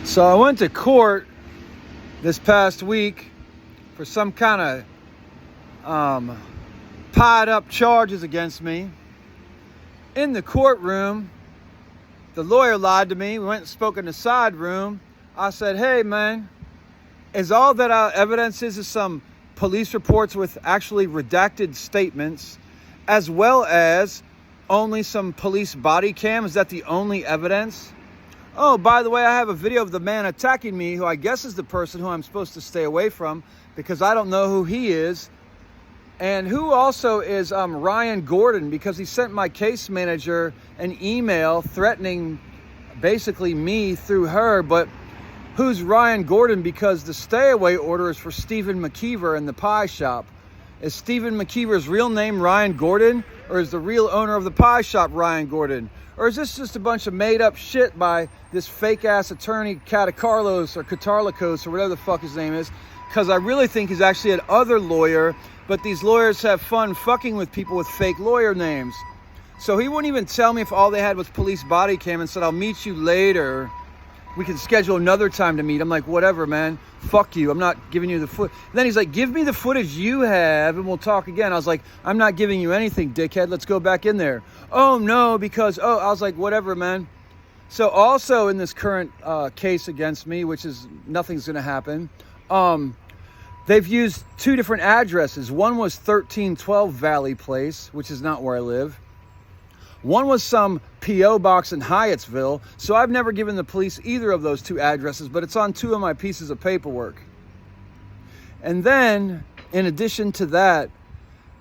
So I went to court this past week for some kind of piled up charges against me. In the courtroom, the lawyer lied to me. We went and spoke in the side room. I said, hey man, is all that our evidence is some police reports with actually redacted statements, as well as only some police body cam? Is that the only evidence? Oh, by the way, I have a video of the man attacking me, who I guess is the person who I'm supposed to stay away from because I don't know who he is. And who also is Ryan Gordon, because he sent my case manager an email threatening basically me through her. But who's Ryan Gordon? Because the stay away order is for Stephen McKeever in the pie shop. Is Stephen McKeever's real name Ryan Gordon? Or is the real owner of the pie shop Ryan Gordon? Or is this just a bunch of made up shit by this fake ass attorney Catacarlos or Catarlicos or whatever the fuck his name is? Because I really think he's actually an other lawyer, but these lawyers have fun fucking with people with fake lawyer names. So he wouldn't even tell me if all they had was police body cam and said, I'll meet you later. We can schedule another time to meet. I'm like, whatever, man. Fuck you. I'm not giving you the foot. Then he's like, give me the footage you have and we'll talk again. I was like, I'm not giving you anything, dickhead. Let's go back in there. Oh, no, because, I was like, whatever, man. So also in this current case against me, which is nothing's going to happen, they've used two different addresses. One was 1312 Valley Place, which is not where I live. One was some P.O. box in Hyattsville, so I've never given the police either of those two addresses, but it's on two of my pieces of paperwork. And then, in addition to that,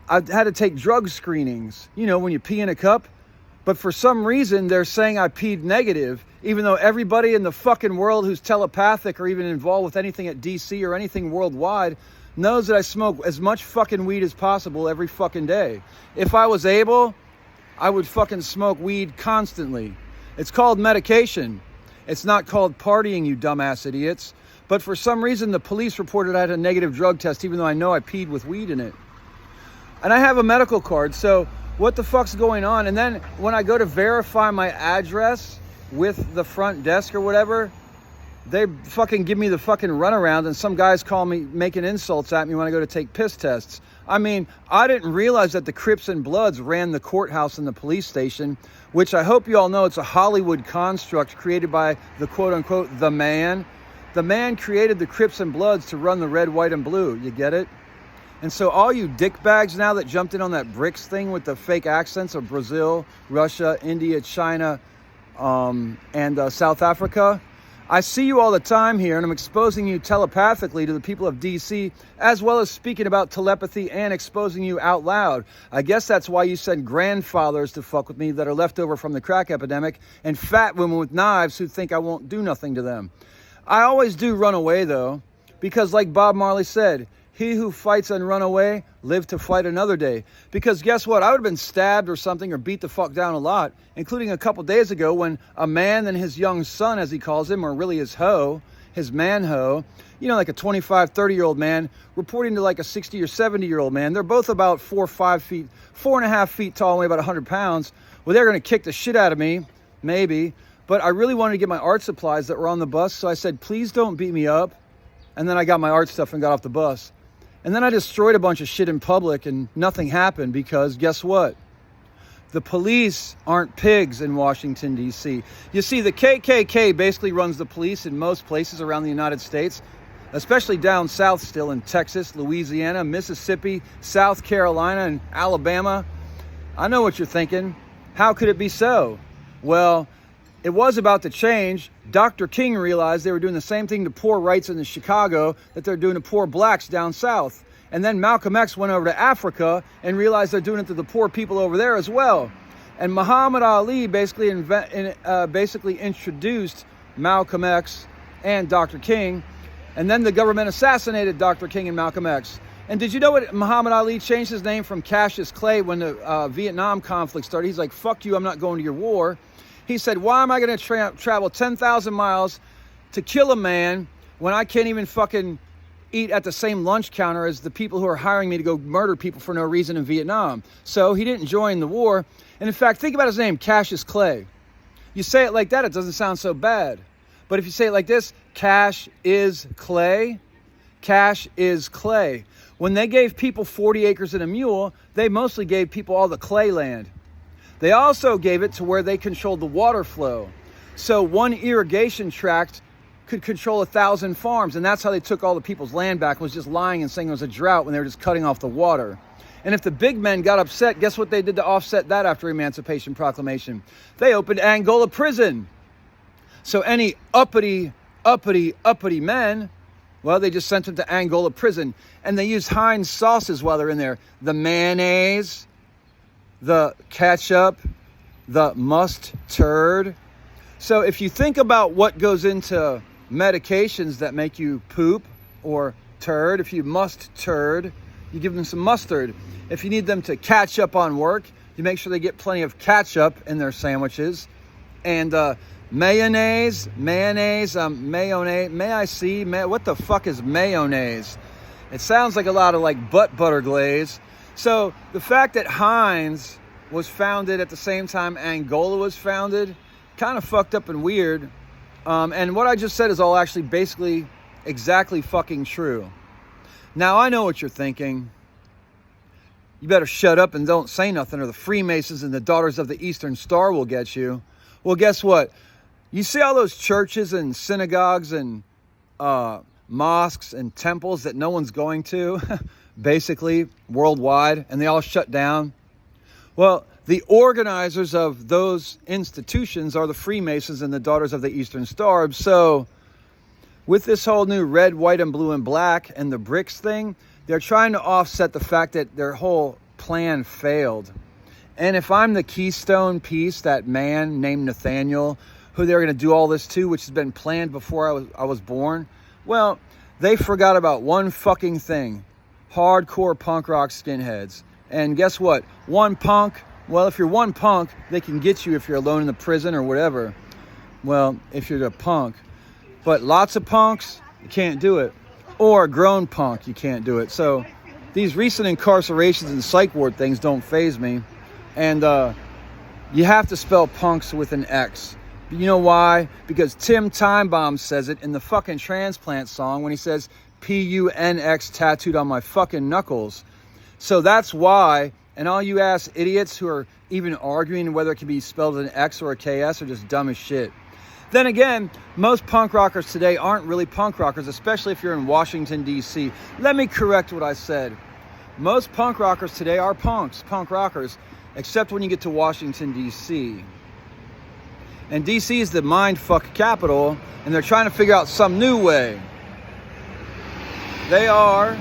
I've had to take drug screenings, you know, when you pee in a cup. But for some reason, they're saying I peed negative, even though everybody in the fucking world who's telepathic or even involved with anything at DC or anything worldwide knows that I smoke as much fucking weed as possible every fucking day. If I was able, I would fucking smoke weed constantly. It's called medication. It's not called partying, you dumbass idiots. But for some reason, the police reported I had a negative drug test, even though I know I peed with weed in it. And I have a medical card, so what the fuck's going on? And then when I go to verify my address with the front desk or whatever, they fucking give me the fucking runaround, and some guys call me making insults at me when I go to take piss tests. I mean, I didn't realize that the Crips and Bloods ran the courthouse and the police station, which I hope you all know it's a Hollywood construct created by the quote-unquote the man. The man created the Crips and Bloods to run the red, white, and blue. You get it? And so all you dickbags now that jumped in on that BRICS thing with the fake accents of Brazil, Russia, India, China, and South Africa, I see you all the time here, and I'm exposing you telepathically to the people of DC, as well as speaking about telepathy and exposing you out loud. I guess that's why you send grandfathers to fuck with me that are left over from the crack epidemic, and fat women with knives who think I won't do nothing to them. I always do run away, though, because like Bob Marley said, he who fights and run away, live to fight another day. Because guess what? I would have been stabbed or something or beat the fuck down a lot, including a couple days ago when a man and his young son, as he calls him, or really his hoe, his man hoe, you know, like a 25, 30-year-old man, reporting to like a 60 or 70-year-old man. They're both about 4 or 5 feet, 4.5 feet tall, and weigh about 100 pounds. Well, they're going to kick the shit out of me, maybe. But I really wanted to get my art supplies that were on the bus, so I said, please don't beat me up. And then I got my art stuff and got off the bus. And then I destroyed a bunch of shit in public and nothing happened because guess what? The police aren't pigs in Washington, D.C. You see, the KKK basically runs the police in most places around the United States, especially down south still in Texas, Louisiana, Mississippi, South Carolina, and Alabama. I know what you're thinking. How could it be so? Well, it was about to change. Dr. King realized they were doing the same thing to poor whites in Chicago that they're doing to poor blacks down south. And then Malcolm X went over to Africa and realized they're doing it to the poor people over there as well. And Muhammad Ali basically introduced Malcolm X and Dr. King. And then the government assassinated Dr. King and Malcolm X. And did you know what Muhammad Ali changed his name from Cassius Clay when the Vietnam conflict started? He's like, fuck you, I'm not going to your war. He said, why am I going to travel 10,000 miles to kill a man when I can't even fucking eat at the same lunch counter as the people who are hiring me to go murder people for no reason in Vietnam? So he didn't join the war. And in fact, think about his name, Cassius Clay. You say it like that, it doesn't sound so bad. But if you say it like this, cash is clay. Cash is clay. When they gave people 40 acres and a mule, they mostly gave people all the clay land. They also gave it to where they controlled the water flow. So one irrigation tract could control 1,000 farms, and that's how they took all the people's land back, was just lying and saying it was a drought when they were just cutting off the water. And if the big men got upset, guess what they did to offset that after Emancipation Proclamation? They opened Angola prison. So any uppity men, well, they just sent them to Angola prison. And they used Heinz sauces while they're in there. The mayonnaise, the ketchup, the mustard. So if you think about what goes into medications that make you poop or turd, if you must turd, you give them some mustard. If you need them to catch up on work, you make sure they get plenty of ketchup in their sandwiches. And mayonnaise, may I see, what the fuck is mayonnaise? It sounds like a lot of like butter glaze. So the fact that Heinz was founded at the same time Angola was founded, kind of fucked up and weird. And what I just said is all actually basically exactly fucking true. Now I know what you're thinking. You better shut up and don't say nothing, or the Freemasons and the Daughters of the Eastern Star will get you. Well, guess what? You see all those churches and synagogues and mosques and temples that no one's going to, basically worldwide, and they all shut down? Well, the organizers of those institutions are the Freemasons and the Daughters of the Eastern Star. So with this whole new red, white, and blue and black and the BRICS thing, they're trying to offset the fact that their whole plan failed. And if I'm the keystone piece, that man named Nathaniel, who they're going to do all this to, which has been planned before I was born, well, they forgot about one fucking thing: hardcore punk rock skinheads. And guess what? One punk, well, if you're one punk, they can get you if you're alone in the prison or whatever. Well, if you're a punk. But lots of punks, you can't do it. Or a grown punk, you can't do it. So these recent incarcerations and psych ward things don't faze me. And you have to spell punks with an X. You know why? Because Tim Timebomb says it in the fucking Transplant song when he says P-U-N-X tattooed on my fucking knuckles. So that's why. And all you ass idiots who are even arguing whether it can be spelled an X or a KS are just dumb as shit. Then again, most punk rockers today aren't really punk rockers, especially if you're in Washington, D.C. Let me correct what I said. Most punk rockers today are punk rockers, except when you get to Washington, D.C. And D.C. is the mindfuck capital, and they're trying to figure out some new way. They are.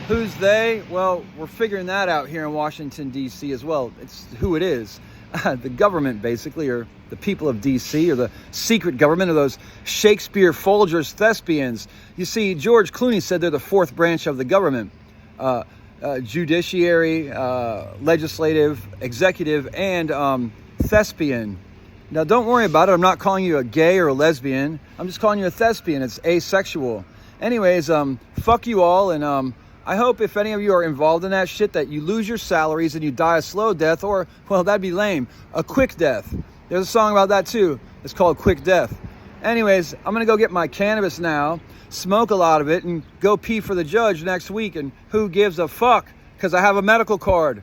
Who's they? Well, we're figuring that out here in Washington, D.C. as well. It's who it is. The government, basically, or the people of D.C., or the secret government, or those Shakespeare Folgers thespians. You see, George Clooney said they're the fourth branch of the government. Judiciary, legislative, executive, and thespian. Now, don't worry about it. I'm not calling you a gay or a lesbian. I'm just calling you a thespian. It's asexual. Anyways, fuck you all, and I hope if any of you are involved in that shit that you lose your salaries and you die a slow death, or, well, that'd be lame, a quick death. There's a song about that too. It's called Quick Death. Anyways, I'm going to go get my cannabis now, smoke a lot of it, and go pee for the judge next week. And who gives a fuck? Because I have a medical card.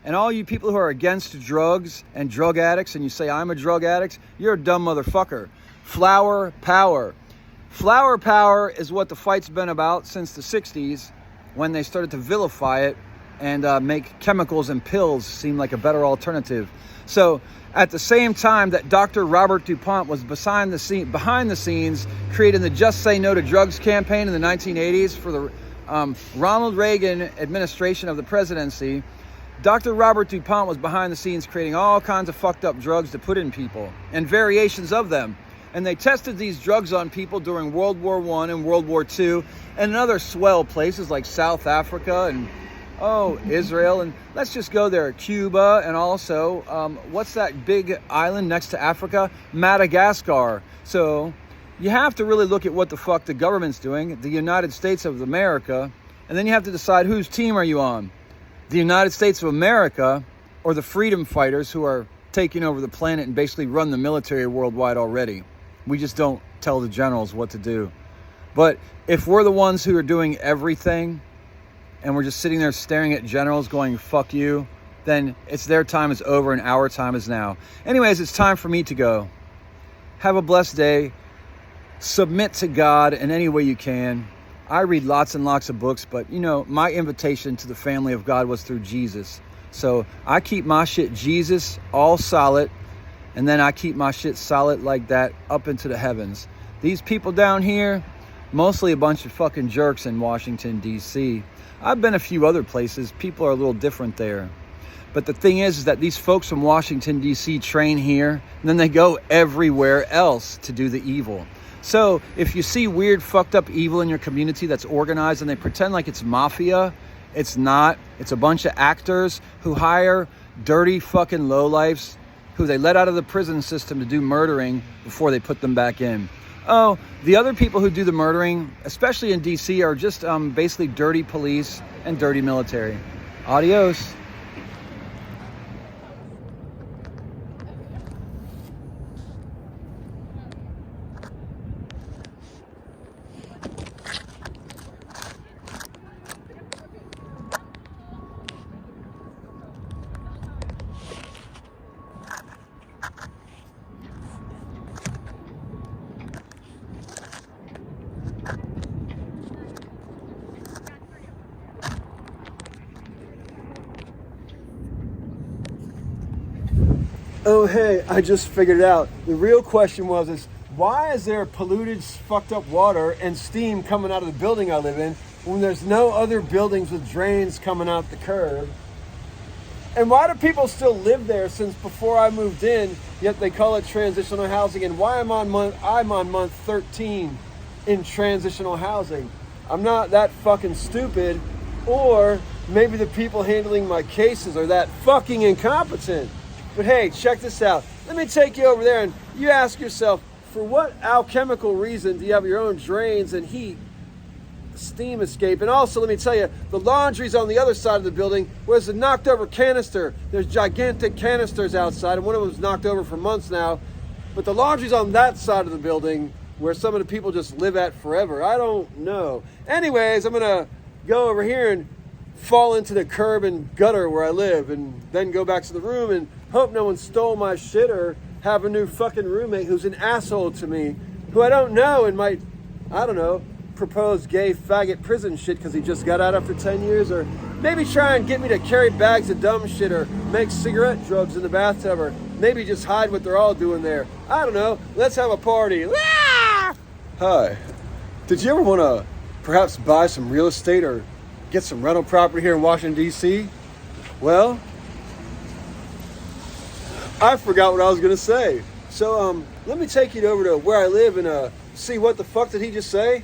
And all you people who are against drugs and drug addicts, and you say I'm a drug addict, you're a dumb motherfucker. Flower power. Flower power is what the fight's been about since the 60s, when they started to vilify it and make chemicals and pills seem like a better alternative. So at the same time that Dr. Robert DuPont was behind the scenes creating the Just Say No to Drugs campaign in the 1980s for the Ronald Reagan administration of the presidency, Dr. Robert DuPont was behind the scenes creating all kinds of fucked up drugs to put in people and variations of them. And they tested these drugs on people during World War I and World War II and in other swell places like South Africa and, Israel. And let's just go there, Cuba, and also, what's that big island next to Africa? Madagascar. So you have to really look at what the fuck the government's doing, the United States of America, and then you have to decide whose team are you on, the United States of America or the freedom fighters who are taking over the planet and basically run the military worldwide already. We just don't tell the generals what to do. But if we're the ones who are doing everything and we're just sitting there staring at generals going, fuck you, then it's their time is over and our time is now. Anyways, it's time for me to go. Have a blessed day. Submit to God in any way you can. I read lots and lots of books, but you know, my invitation to the family of God was through Jesus. So I keep my shit Jesus all solid, and then I keep my shit solid like that up into the heavens. These people down here, mostly a bunch of fucking jerks in Washington, D.C. I've been a few other places. People are a little different there. But the thing is that these folks from Washington, D.C. train here, and then they go everywhere else to do the evil. So if you see weird, fucked up evil in your community that's organized and they pretend like it's mafia, it's not. It's a bunch of actors who hire dirty fucking lowlifes who they let out of the prison system to do murdering before they put them back in. Oh, the other people who do the murdering, especially in D.C., are just basically dirty police and dirty military. Adios. Oh, hey, I just figured it out. The real question is why is there polluted, fucked up water and steam coming out of the building I live in when there's no other buildings with drains coming out the curb? And why do people still live there since before I moved in, yet they call it transitional housing? And why I'm on month 13 in transitional housing? I'm not that fucking stupid, or maybe the people handling my cases are that fucking incompetent. But hey, check this out. Let me take you over there and you ask yourself, for what alchemical reason do you have your own drains and heat, steam escape? And also, let me tell you, the laundry's on the other side of the building where there's a knocked over canister. There's gigantic canisters outside, and one of them's knocked over for months now. But the laundry's on that side of the building where some of the people just live at forever. I don't know. Anyways, I'm gonna go over here and fall into the curb and gutter where I live, and then go back to the room and hope no one stole my shit or have a new fucking roommate who's an asshole to me, who I don't know and might, I don't know, propose gay faggot prison shit because he just got out after 10 years, or maybe try and get me to carry bags of dumb shit or make cigarette drugs in the bathtub, or maybe just hide what they're all doing there. I don't know. Let's have a party. Ah! Hi. Did you ever want to perhaps buy some real estate or get some rental property here in Washington, D.C.? Well, I forgot what I was going to say. So let me take you over to where I live and see what the fuck did he just say?